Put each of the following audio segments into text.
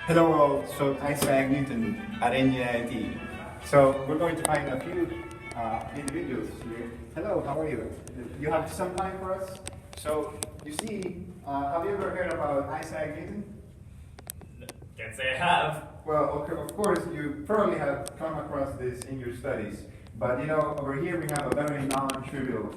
Hello all, so Isaac Newton at NJIT. So we're going to find a few individuals here. Hello, how are you? You have some time for us? So you see, have you ever heard about Isaac Newton? Can't say I have. Well, of course, you probably have come across this in your studies. But you know, over here we have a very non-trivial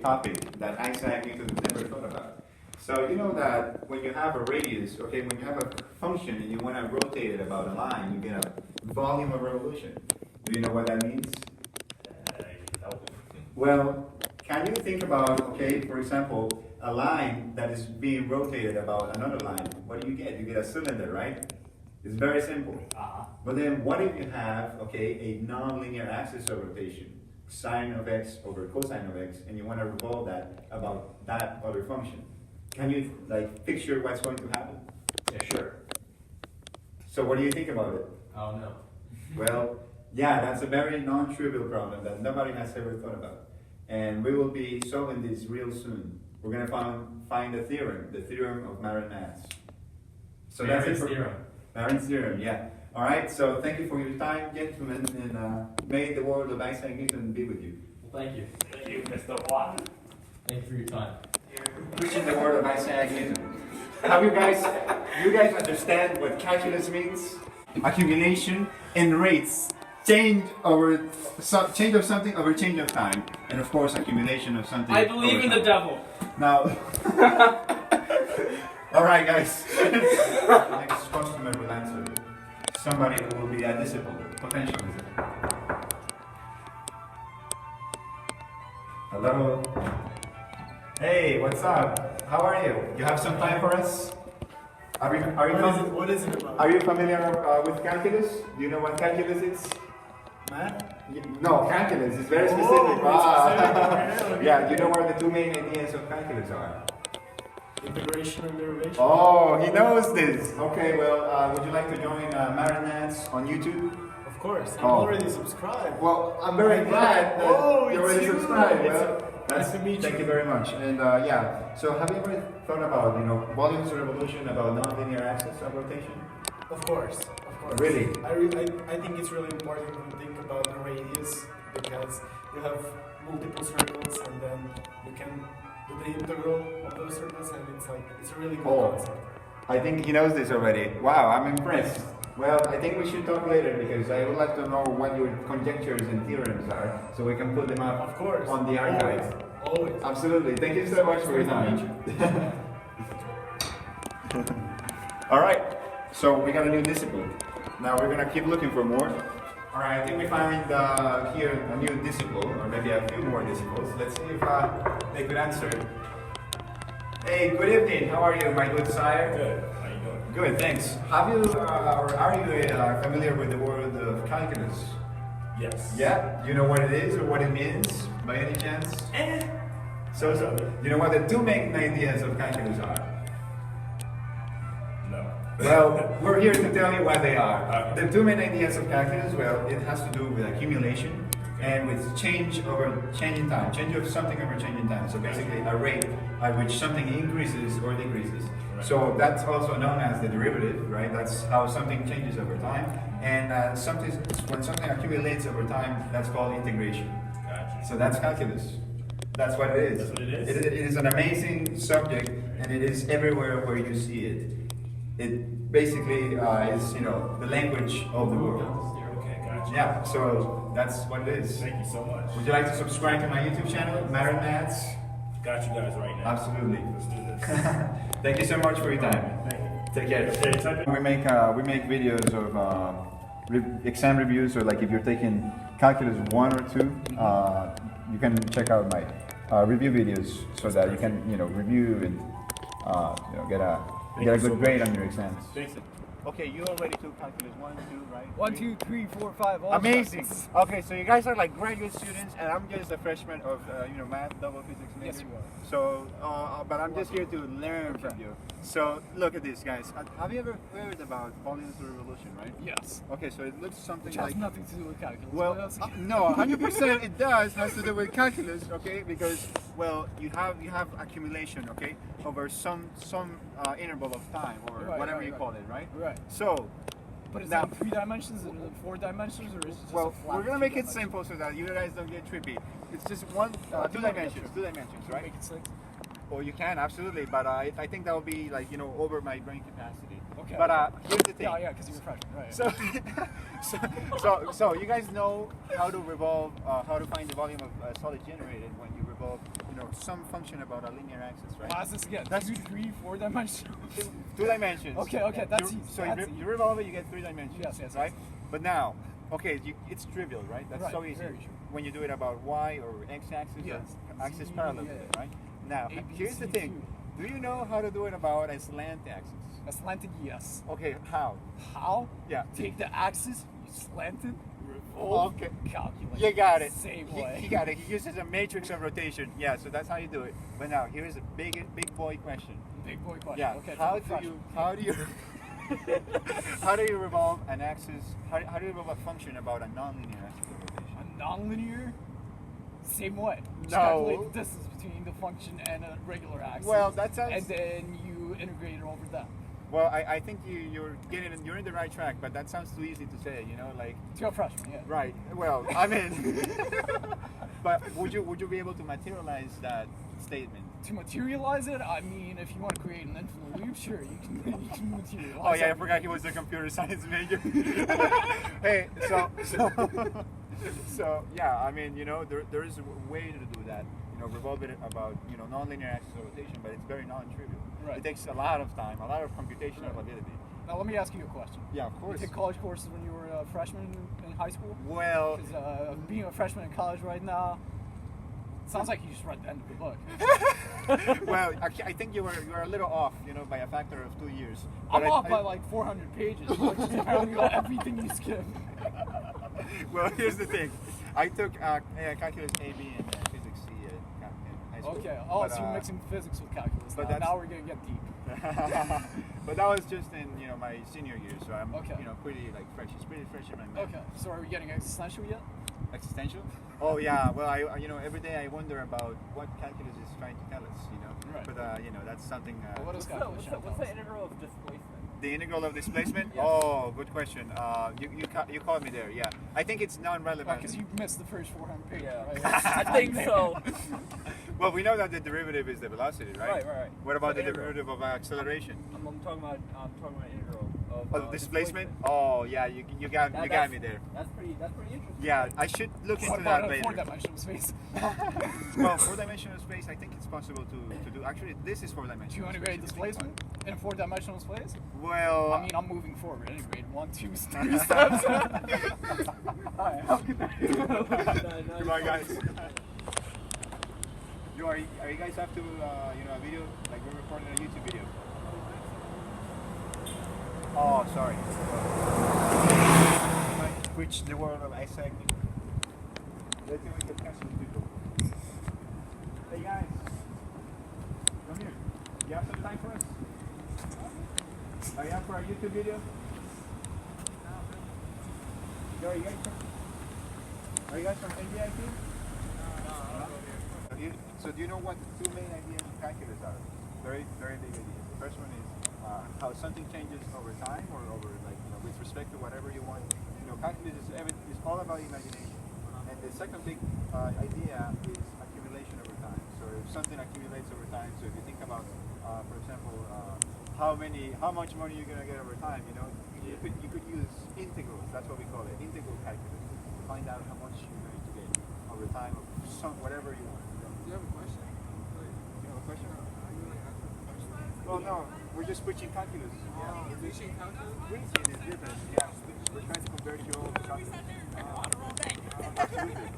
topic that Isaac Newton never thought about. So you know that when you have a radius, when you have a function and you want to rotate it about a line, you get a volume of revolution. Do you know what that means? No. Well, can you think about, for example, a line that is being rotated about another line? What do you get? You get a cylinder, right? It's very simple. But then what if you have, a nonlinear axis of rotation, sine of x over cosine of x, and you want to revolve that about that other function? Can you picture what's going to happen? Yeah, sure. So what do you think about it? Oh no. Well, yeah, that's a very non-trivial problem that nobody has ever thought about. And we will be solving this real soon. We're going to find the theorem of Marin-Matz. So that's it for Marin's theorem, yeah. All right, so thank you for your time, gentlemen, and may the word of Isaac Newton be with you. Well, thank you. Thank you, Mr. Watt. Thank you for your time. Preaching the word of Isaac Newton. Have you guys understand what calculus means? Accumulation and rates. Change of something over change of time. And of course, accumulation of something. I believe in the devil. Now, all right, guys. The next customer will answer. Somebody who will be a disciple, potential disciple. Hello. Hey, what's up? How are you? You have some time for us? What is it about? Are you familiar with calculus? Do you know what calculus is? Math? No, calculus is very specific. Specific. Yeah, you know what the two main ideas of calculus are? Integration and derivation. Oh, he knows this. Okay, well, would you like to join Marin-Matz on YouTube? Of course, I'm already subscribed. Well, I'm very glad that you're already subscribed. Well, nice to meet you. Thank you very much. And so have you ever thought about, volumes of revolution, about nonlinear axis of rotation? Of course. Really? I think it's really important to think about the radius because you have multiple circles and then you can do the integral of those circles and it's a really cool concept. I think he knows this already. Wow, I'm impressed. Well, I think we should talk later because I would like to know what your conjectures and theorems are so we can put them up Of course. on the archive. Always. Absolutely. Thank you so much for your time. All right. So we got a new disciple. Now we're gonna keep looking for more. All right. I think we find here a new disciple, or maybe a few more disciples. Let's see if they could answer. Hey, good evening. How are you, my good sire? Good. How you doing? Good, thanks. Have you or are you familiar with the word of calculus? Yes. Yeah. You know what it is or what it means, by any chance? So you know what the two main ideas of calculus are? No. Well, we're here to tell you what they are. The two main ideas of calculus, well, it has to do with accumulation and with change over changing time, change of something over changing time. So basically a rate at which something increases or decreases. Right. So that's also known as the derivative, right? That's how something changes over time. And when something accumulates over time, that's called integration. Gotcha. So that's calculus. That's what it is. That's what it is? It is an amazing subject, and it is everywhere where you see it. It basically is, the language of the world. Okay, gotcha. Yeah, so that's what it is. Thank you so much. Would you like to subscribe to my YouTube channel, Marin-Matz? Got you guys right now. Absolutely. Let's do this. Thank you so much for your time. Thank you. Take care. Okay, type it. We make videos of exam reviews, or like if you're taking calculus 1 or 2, you can check out my review videos so that you can review and get a good grade on your exams. Thanks. Okay, you already took calculus 1, 2, right? 1, 2, 3, 4, 5. All Amazing. classes. Okay, so you guys are like graduate students, and I'm just a freshman of math, double physics major. Yes, you are. So, but I'm just here to learn from you. So look at this, guys. Have you ever heard about volumes of revolution, right? Yes. Okay, so it looks something Which has like. nothing to do with calculus. Well, but that's okay. no, 100% it does. Has to do with calculus, okay? Because you have accumulation, okay, over some interval of time or Right, whatever right, you right. call it, right? Right. Right. So, But is now- it in 3 dimensions and 4 dimensions, or is it just well, a flat we're gonna 2 make it dimensions? simple so that you guys don't get trippy. It's just one, do two make it dimensions, trippy. 2 dimensions, right? Make it 6. Well, you can absolutely, but I think that will be like over my brain capacity. Okay. But here's the thing. Yeah, because you're a freshman, right? So you guys know how to revolve, how to find the volume of solid generated when you revolve, some function about a linear axis, right? Class this again. That's- 2, 3, 4 dimensions. 2 dimensions. Okay, that's You- easy. So That's you easy. revolve it, you get 3 dimensions. Yes, right? But now, okay, it's trivial, right? That's Right, so easy very true. when you do it about y or x-axis Yes. or axis Z, parallel, yeah. right? Now, A, B, here's the C, thing. Do you know how to do it about a slant axis? A slanted, yes. Okay, how? How? Yeah. Take the axis, you slant it, revolve, Okay. calculate. You got it. Same He way. got it. He uses a matrix of rotation. Yeah, so that's how you do it. But now, here's a big boy question. Big boy question. Yeah. Okay, How for the do freshman. you how do you revolve an axis? How do you revolve a function about a nonlinear axis of rotation? A nonlinear, same way. Just No. calculate the distance between the function and a regular axis. Well, that sounds- And then you integrate it over that. Well, I think you're in the right track, but that sounds too easy to say. Like. To a freshman, yeah. Right. Well, I mean, but would you be able to materialize that statement? To materialize it, I mean, if you want to create an infinite loop, sure, you can materialize Oh yeah, I it. forgot he was a computer science major. Hey, so yeah, I mean, there is a way to do that. Revolve it about nonlinear axis of rotation, but it's very non-trivial. Right. It takes a lot of time, a lot of computational ability. Now, let me ask you a question. Yeah, of You course. take college courses when you were a freshman in high school? Well, Because being a freshman in college right now, sounds like you just read the end of the book. well, I think you were a little off, by a factor of 2 years. I'm But off by like 400 pages, which is apparently everything you skip. Well, here's the thing. I took calculus A, B, and physics C in high school. Okay. Oh, But, so you're mixing physics with calculus. but Now, that's- now we're gonna get deep. But that was just in my senior year, so I'm Okay. pretty fresh. It's pretty fresh in my mind. Okay. So are we getting existential yet? Existential? Oh yeah. Well, I every day I wonder about what calculus is trying to tell us. Right. But that's something. Well, what is calculus? What's the integral of displacement? The integral of displacement? Yes. Oh, good question. You caught me there. Yeah. I think it's non-relevant. Because you missed the first 400 pages, Yeah. right? I think so. Well, we know that the derivative is the velocity, right? Right. What about So the integral. derivative of acceleration? I'm talking about integral of Oh, displacement? Oh, yeah. You got me there. That's pretty interesting. Yeah, I should look What into that about a later. four-dimensional space? Well, 4-dimensional space, I think it's possible to do. Actually, this is 4-dimensional. Do you integrate displacement in a four-dimensional space? Well, I mean, I'm moving forward. Integrate 1, 2, 3 steps. Alright, how could that? come on, guys. Are you guys up to a video? Like we're recording a YouTube video. Oh, sorry. Which the world of Isaac. Let's see if we can catch some people. Hey guys, come here. You have some time for us? Are you up for our YouTube video? Are you guys from NBIT? So do you know what the 2 main ideas of calculus are? Very, very big ideas. The first one is how something changes over time or over with respect to whatever you want. Calculus is all about imagination. And the second big idea is accumulation over time. So if something accumulates over time, so if you think about, for example, how much money you're gonna get over time, you could use integrals. That's what we call it, integral calculus, to find out how much you're going to get over time of whatever you want. Do you have a question? You have a question? Well, Well, no, we're just switching calculus. Switching calculus? Switching is different. Yeah, we're trying to convert you all to calculus. Absolutely.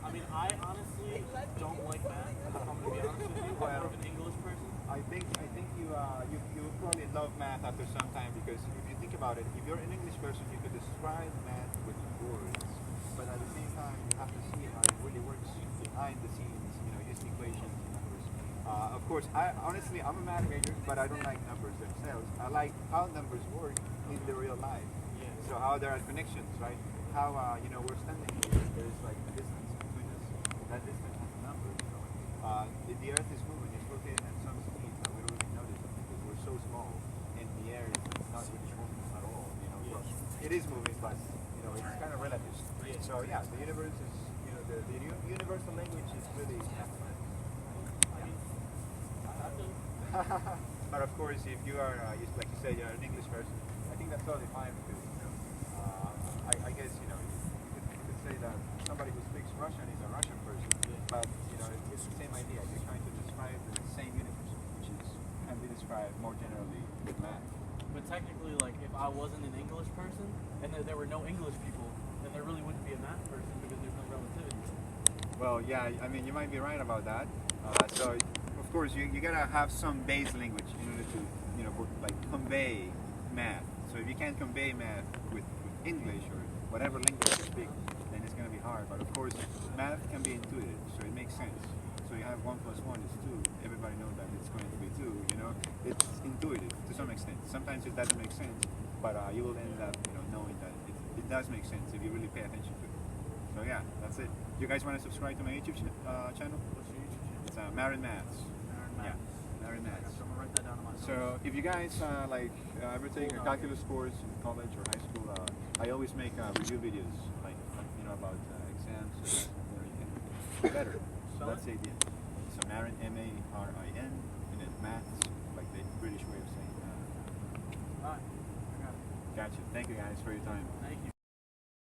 I mean, I honestly don't like math. I'm going to be honest with you. I'm more of an English person. I think you probably love math after some time because if you think about it, if you're an English person, you could describe math with words, but at the same time, you have to see how it really works behind the scenes. Using equations and numbers. Of course, I'm a math major, but I don't like numbers themselves. I like how numbers work in the real life. Yeah. So how there are connections, right? How we're standing here. There's like a distance between us. That distance has a number. The Earth is moving. It's rotating at some speed, but we don't really notice it because we're so small, and the air is not really moving at all. So yeah, the universe is, you know, the universal language is really mathematics. But of course, if you are, like you said, you're an English person, I think that's totally fine because, you know, I guess, you know, you could say that somebody who speaks Russian is a Russian person, but, you know, it's the same idea. You're trying to describe the same universe, which is, can be described more generally with math. But technically, like, if I wasn't an English person and there were no English people, then there really wouldn't be a math person because there's no relativity. Well, yeah, I mean, you might be right about that. So, of course, you gotta have some base language in order to, you know, like convey math. So if you can't convey math with English or whatever language you speak, then it's gonna be hard. But of course, math can be intuitive, so it makes sense. So you have 1 + 1 is 2. Everybody knows that it's going to be 2. You know, it's intuitive to some extent. Sometimes it doesn't make sense, but you will end up, you know, knowing that it does make sense if you really pay attention to it. So yeah, that's it. You guys want to subscribe to my YouTube channel? What's your YouTube channel? It's Marin Maths. Yeah, Marin Maths. So I'm gonna write that down on my notes. So if you guys ever take a calculus course in college or high school, I always make review videos, like you know, about exams, so that, you know, you can do better. So that's the idea. So Marin, M-A-R-I-N, and then Maths, like the British way of saying. Alright, I got it. Gotcha. Thank you guys for your time. Thank you.